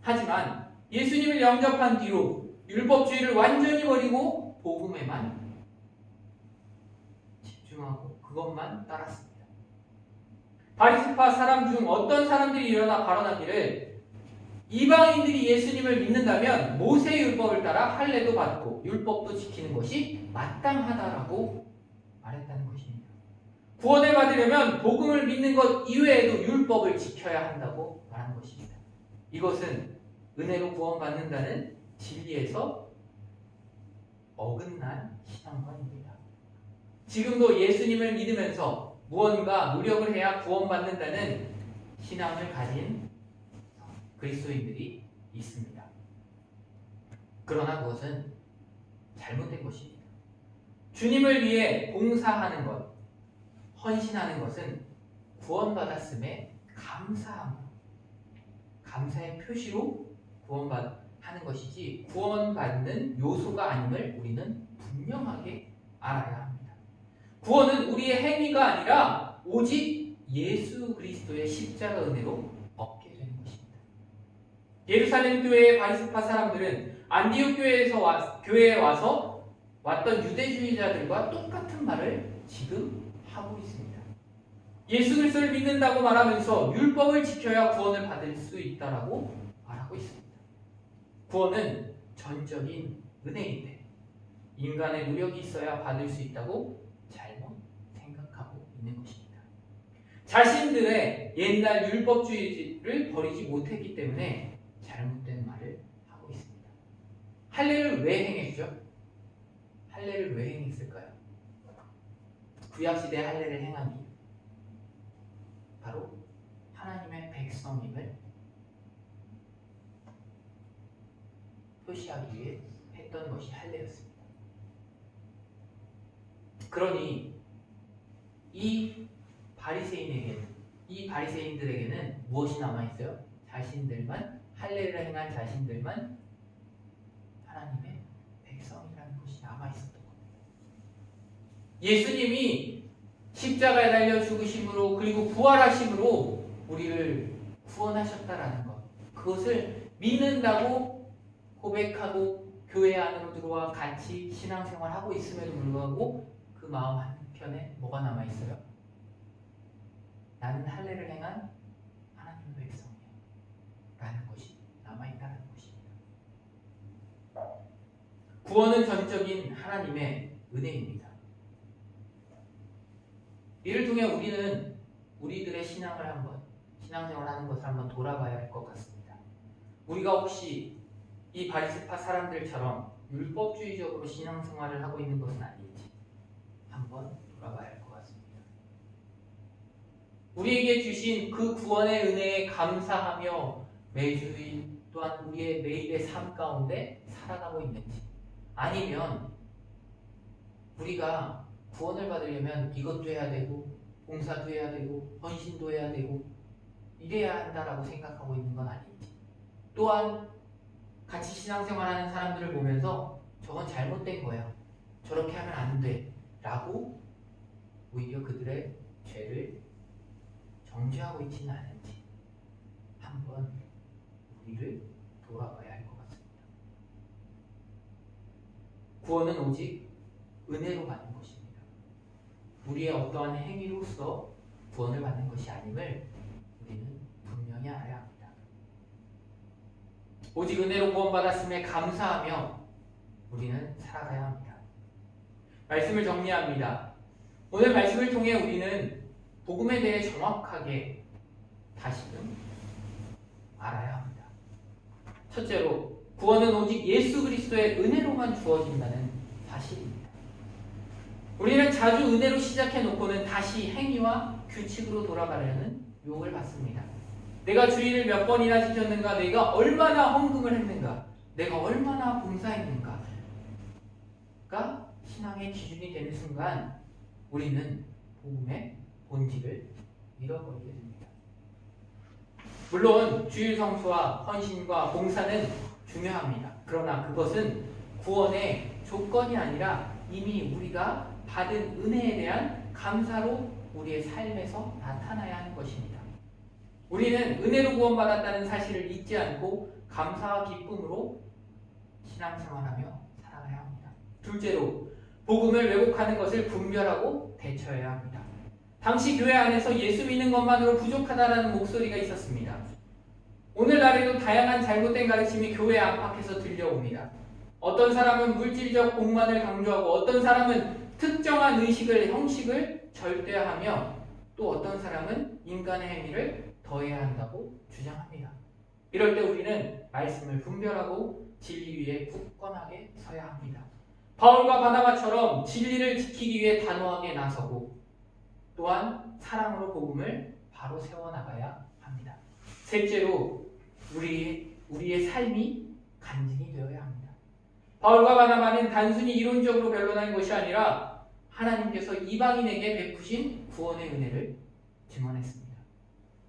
하지만 예수님을 영접한 뒤로 율법주의를 완전히 버리고 복음에만 집중하고 그것만 따랐습니다. 바리새파 사람 중 어떤 사람들이 일어나 발언하기를 이방인들이 예수님을 믿는다면 모세의 율법을 따라 할례도 받고 율법도 지키는 것이 마땅하다라고 말했다는 것입니다. 구원을 받으려면 복음을 믿는 것 이외에도 율법을 지켜야 한다고 말한 것입니다. 이것은 은혜로 구원받는다는 진리에서 어긋난 신앙관입니다. 지금도 예수님을 믿으면서 무언가 노력을 해야 구원받는다는 신앙을 가진 그리스도인들이 있습니다. 그러나 그것은 잘못된 것입니다. 주님을 위해 봉사하는 것, 헌신하는 것은 구원받았음에 감사의 표시로 구원하는 것이지 구원받는 요소가 아님을 우리는 분명하게 알아야 합니다. 구원은 우리의 행위가 아니라 오직 예수 그리스도의 십자가 은혜로 얻게 되는 것입니다. 예루살렘 교회의 바리새파 사람들은 안디옥 교회에 와서 왔던 유대주의자들과 똑같은 말을 지금 하고 있습니다. 예수 그리스도를 믿는다고 말하면서 율법을 지켜야 구원을 받을 수 있다라고 말하고 있습니다. 구원은 전적인 은혜인데 인간의 노력이 있어야 받을 수 있다고 잘못 생각하고 있는 것입니다. 자신들의 옛날 율법주의를 버리지 못했기 때문에 잘못된 말을 하고 있습니다. 할례를 왜 행했죠? 할례를 왜 행했을까요? 구약시대 할례를 행한 이유, 바로 하나님의 백성임을 표시하기 위해 했던 것이 할례였습니다. 그러니 이 바리새인들에게는 무엇이 남아 있어요? 자신들만 할례를 행한 자신들만 하나님의 백성이라는 것이 남아 있었던 겁니다. 예수님이 십자가에 달려 죽으심으로 그리고 부활하심으로 우리를 구원하셨다라는 것, 그것을 믿는다고 고백하고 교회 안으로 들어와 같이 신앙생활하고 있음에도 불구하고 그 마음 한편에 뭐가 남아 있어요? 나는 할례를 행한 하나님의 백성이야 라는 것이 남아있다는 것입니다. 구원은 전적인 하나님의 은혜입니다. 이를 통해 우리는 우리들의 신앙생활을 하는 것을 한번 돌아봐야 할 것 같습니다. 우리가 혹시 이 바리새파 사람들처럼 율법주의적으로 신앙생활을 하고 있는 것은 아닌지 한번 돌아봐야 할 것 같습니다. 우리에게 주신 그 구원의 은혜에 감사하며 매주일 또한 우리의 매일의 삶 가운데 살아가고 있는지, 아니면 우리가 구원을 받으려면 이것도 해야 되고 봉사도 해야 되고 헌신도 해야 되고 이래야 한다라고 생각하고 있는 건 아닌지, 또한 같이 신앙생활하는 사람들을 보면서 저건 잘못된 거야, 저렇게 하면 안 돼 라고 오히려 그들의 죄를 정죄하고 있지는 않은지 한번 우리를 돌아봐야 할 것 같습니다. 구원은 오직 은혜로 받는 것입니다. 우리의 어떠한 행위로서 구원을 받는 것이 아님을 우리는 분명히 알아야 합니다. 오직 은혜로 구원받았음에 감사하며 우리는 살아가야 합니다. 말씀을 정리합니다. 오늘 말씀을 통해 우리는 복음에 대해 정확하게 다시금 알아야 합니다. 첫째로, 구원은 오직 예수 그리스도의 은혜로만 주어진다는 사실입니다. 우리는 자주 은혜로 시작해놓고는 다시 행위와 규칙으로 돌아가려는 유혹을 받습니다. 내가 주일을 몇 번이나 지켰는가, 내가 얼마나 헌금을 했는가, 내가 얼마나 봉사했는가가 신앙의 기준이 되는 순간 우리는 복음의 본질을 잃어버리게 됩니다. 물론 주일 성수와 헌신과 봉사는 중요합니다. 그러나 그것은 구원의 조건이 아니라 이미 우리가 받은 은혜에 대한 감사로 우리의 삶에서 나타나야 하는 것입니다. 우리는 은혜로 구원받았다는 사실을 잊지 않고 감사와 기쁨으로 신앙생활하며 살아가야 합니다. 둘째로, 복음을 왜곡하는 것을 분별하고 대처해야 합니다. 당시 교회 안에서 예수 믿는 것만으로 부족하다라는 목소리가 있었습니다. 오늘날에도 다양한 잘못된 가르침이 교회 안팎에서 들려옵니다. 어떤 사람은 물질적 복만을 강조하고 어떤 사람은 특정한 의식을, 형식을 절대화하며 또 어떤 사람은 인간의 행위를 더해야 한다고 주장합니다. 이럴 때 우리는 말씀을 분별하고 진리 위에 굳건하게 서야 합니다. 바울과 바나바처럼 진리를 지키기 위해 단호하게 나서고 또한 사랑으로 복음을 바로 세워나가야 합니다. 셋째로, 우리의 삶이 간증이 되어야 합니다. 바울과 바나바는 단순히 이론적으로 변론한 것이 아니라 하나님께서 이방인에게 베푸신 구원의 은혜를 증언했습니다.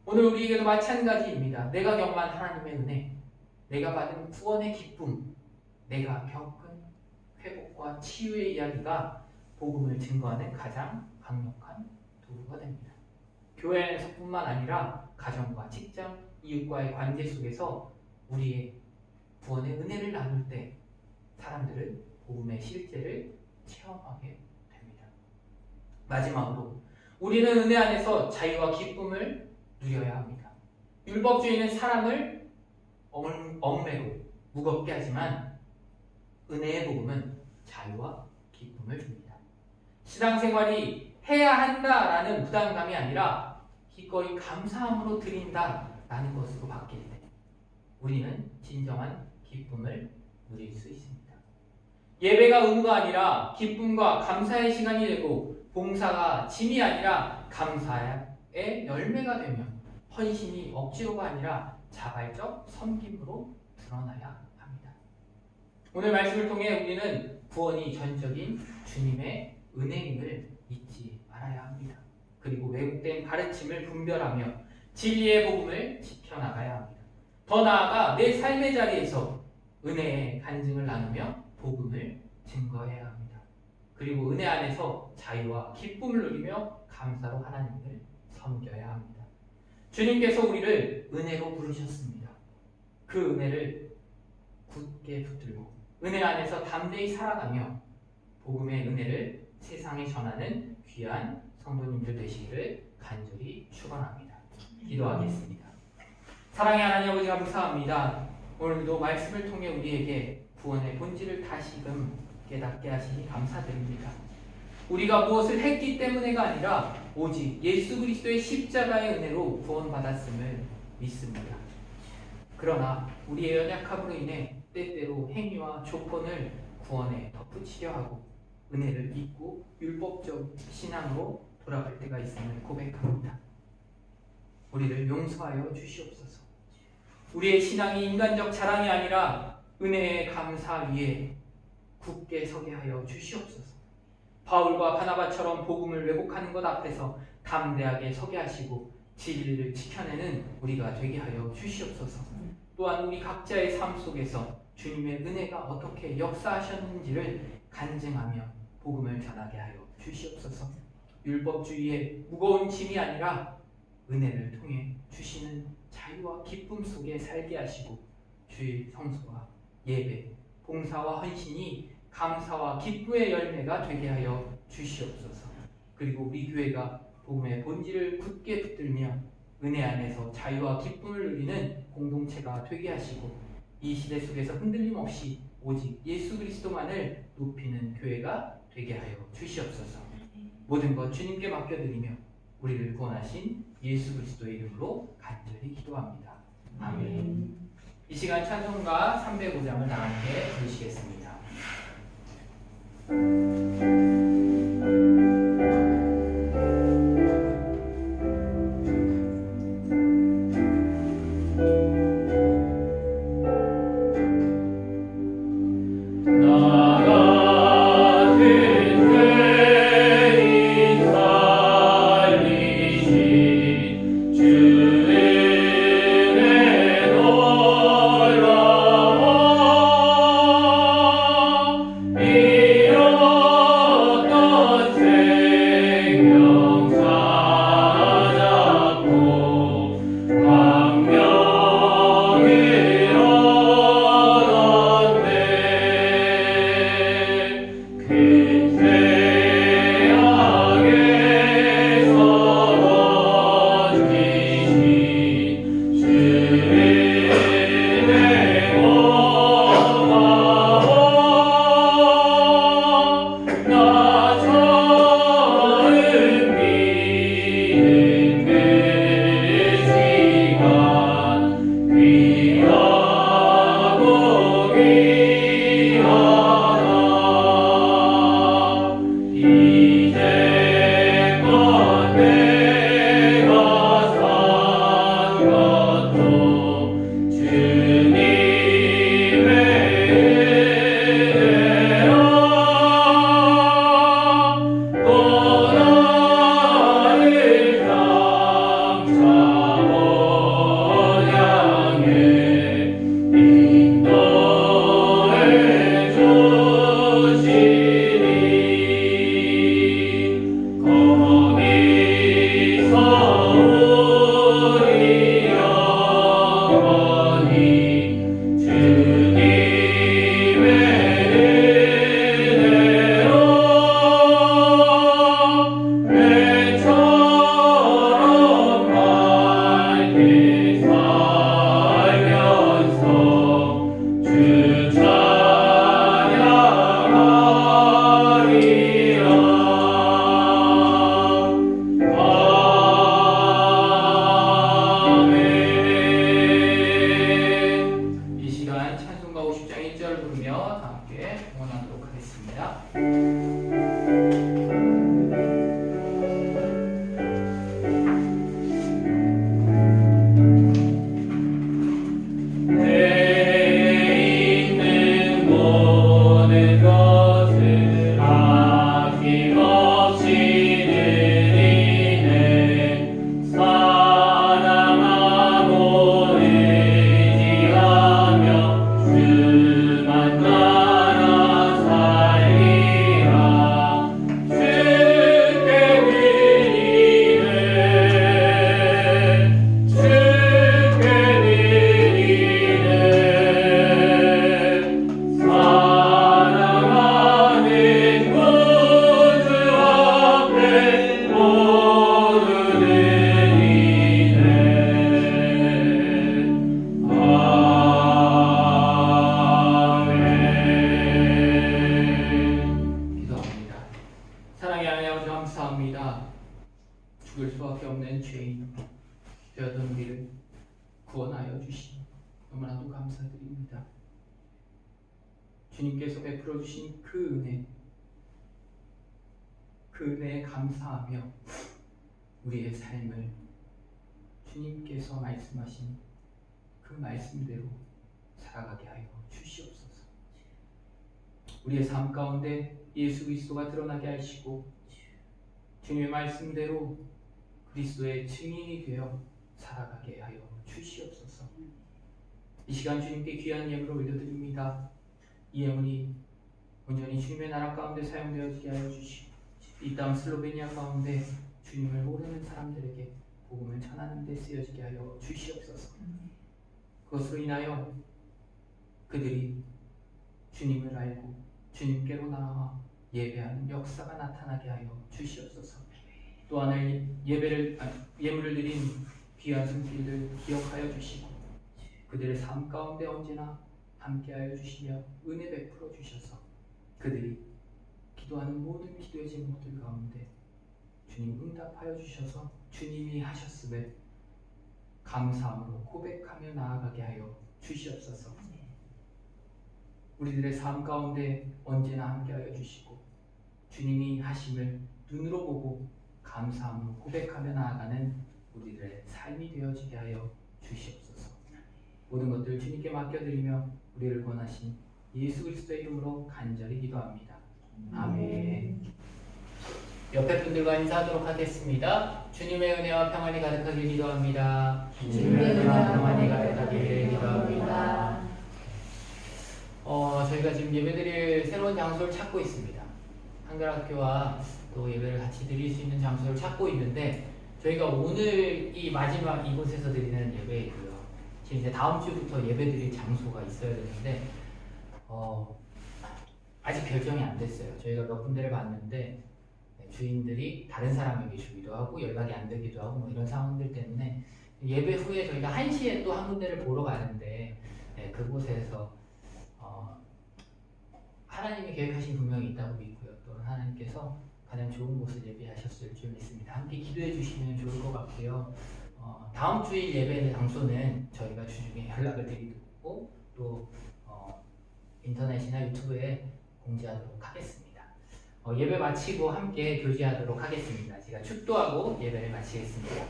오늘 우리에게도 마찬가지입니다. 내가 경험한 하나님의 은혜, 내가 받은 구원의 기쁨, 내가 겪은 회복과 치유의 이야기가 복음을 증거하는 가장 강력한 도구가 됩니다. 교회 안에서뿐만 아니라 가정과 직장, 이웃과의 관계 속에서 우리의 구원의 은혜를 나눌 때 사람들은 복음의 실제를 체험하게 됩니다. 마지막으로, 우리는 은혜 안에서 자유와 기쁨을 누려야 합니다. 율법주의는 사람을 얽매고 무겁게 하지만 은혜의 복음은 자유와 기쁨을 줍니다. 신앙생활이 해야 한다라는 부담감이 아니라 기꺼이 감사함으로 드린다라는 것으로 바뀔 때 우리는 진정한 기쁨을 누릴 수 있습니다. 예배가 의무가 아니라 기쁨과 감사의 시간이 되고 봉사가 짐이 아니라 감사의 열매가 되며 헌신이 억지로가 아니라 자발적 섬김으로 드러나야 합니다. 오늘 말씀을 통해 우리는 구원이 전적인 주님의 은혜임을 잊지 말아야 합니다. 그리고 왜곡된 가르침을 분별하며 진리의 복음을 지켜나가야 합니다. 더 나아가 내 삶의 자리에서 은혜의 간증을 나누며 복음을 증거해야 합니다. 그리고 은혜 안에서 자유와 기쁨을 누리며 감사로 하나님을 섬겨야 합니다. 주님께서 우리를 은혜로 부르셨습니다. 그 은혜를 굳게 붙들고 은혜 안에서 담대히 살아가며 복음의 은혜를 세상에 전하는 귀한 성도님들 되시기를 간절히 축원합니다. 기도하겠습니다. 사랑의 하나님 아버지 감사합니다. 오늘도 말씀을 통해 우리에게 구원의 본질을 다시금 깨닫게 하시니 감사드립니다. 우리가 무엇을 했기 때문에가 아니라 오직 예수 그리스도의 십자가의 은혜로 구원받았음을 믿습니다. 그러나 우리의 연약함으로 인해 때때로 행위와 조건을 구원에 덧붙이려 하고 은혜를 잊고 율법적 신앙으로 돌아갈 때가 있음을 고백합니다. 우리를 용서하여 주시옵소서. 우리의 신앙이 인간적 자랑이 아니라 은혜의 감사 위에 굳게 서게 하여 주시옵소서. 바울과 바나바처럼 복음을 왜곡하는 것 앞에서 담대하게 서게 하시고 진리를 지켜내는 우리가 되게 하여 주시옵소서. 또한 우리 각자의 삶 속에서 주님의 은혜가 어떻게 역사하셨는지를 간증하며 복음을 전하게 하여 주시옵소서. 율법주의의 무거운 짐이 아니라 은혜를 통해 주시는 자유와 기쁨 속에 살게 하시고 주의 성수와 예배, 봉사와 헌신이 감사와 기쁨의 열매가 되게 하여 주시옵소서. 그리고 우리 교회가 복음의 본질을 굳게 붙들며 은혜 안에서 자유와 기쁨을 누리는 공동체가 되게 하시고 이 시대 속에서 흔들림 없이 오직 예수 그리스도만을 높이는 교회가 되게 하여 주시옵소서. 모든 것 주님께 맡겨드리며 우리를 구원하신 예수 그리스도의 이름으로 간절히 기도합니다. 아멘. 이 시간 찬송가 305장을 다 함께 부르시겠습니다. 이 죽을 수밖에 없는 죄인 되었던 우리를 구원하여 주시니 너무나도 감사드립니다. 주님께서 베풀어 주신 그 은혜에 감사하며 우리의 삶을 주님께서 말씀하신 그 말씀대로 살아가게 하여 주시옵소서. 우리의 삶 가운데 예수 그리스도가 드러나게 하시고 주님의 말씀대로 그리스도의 증인이 되어 살아가게 하여 주시옵소서. 이 시간 주님께 귀한 예물을 올려드립니다. 이 예물이 온전히 주님의 나라 가운데 사용되어지게 하여 주시고 이 땅 슬로베니아 가운데 주님을 모르는 사람들에게 복음을 전하는 데 쓰여지게 하여 주시옵소서. 그것으로 인하여 그들이 주님을 알고 주님께로 나와 예배하는 역사가 나타나게 하여 주시옵소서. 또 하나의 예물을 드린 귀한 손길들 기억하여 주시고 그들의 삶 가운데 언제나 함께하여 주시며 은혜 베풀어 주셔서 그들이 기도하는 모든 기도의 제목들 가운데 주님 응답하여 주셔서 주님이 하셨음을 감사함으로 고백하며 나아가게 하여 주시옵소서. 우리들의 삶 가운데 언제나 함께하여 주시고 주님이 하심을 눈으로 보고 감사함으로 고백하며 나아가는 우리들의 삶이 되어지게 하여 주시옵소서. 모든 것들 주님께 맡겨드리며 우리를 권하신 예수 그리스도의 이름으로 간절히 기도합니다. 아멘. 옆에 분들과 인사하도록 하겠습니다. 주님의 은혜와 평안이 가득하길 기도합니다. 주님의 은혜와 평안이 가득하길 기도합니다. 저희가 지금 예배드릴 새로운 장소를 찾고 있습니다. 한글학교와 또 예배를 같이 드릴 수 있는 장소를 찾고 있는데 저희가 오늘 이 마지막 이곳에서 드리는 예배이고요. 지금 이제 다음 주부터 예배 드릴 장소가 있어야 되는데 아직 결정이 안 됐어요. 저희가 몇 군데를 봤는데 주인들이 다른 사람에게 주기도 하고 연락이 안 되기도 하고 뭐 이런 상황들 때문에 예배 후에 저희가 1시에 또 한 군데를 보러 가는데 그곳에서 하나님이 계획하신 분명히 있다고 믿고요. 또 하나님께서 가장 좋은 곳을 예비하셨을 줄 믿습니다. 함께 기도해 주시면 좋을 것 같고요. 다음 주일 예배 장소는 저희가 주중에 연락을 드리고 또 인터넷이나 유튜브에 공지하도록 하겠습니다. 예배 마치고 함께 교제하도록 하겠습니다. 제가 축도하고 예배를 마치겠습니다.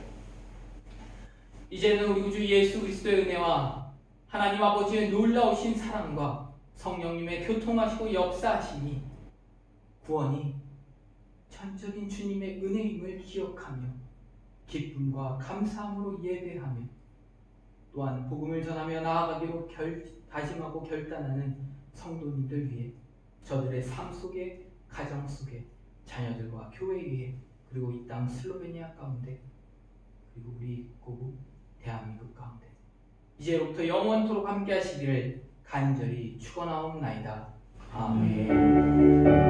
이제는 우리 구주 예수 그리스도의 은혜와 하나님 아버지의 놀라우신 사랑과 성령님의 교통하시고 역사하시니 구원이 전적인 주님의 은혜임을 기억하며 기쁨과 감사함으로 예배하며 또한 복음을 전하며 나아가기로 다짐하고 결단하는 성도님들 위해 저들의 삶 속에 가정 속에 자녀들과 교회 위에 그리고 이 땅 슬로베니아 가운데 그리고 우리 고국 대한민국 가운데 이제로부터 영원토록 함께 하시기를 간절히 축원하옵나이다. 아멘.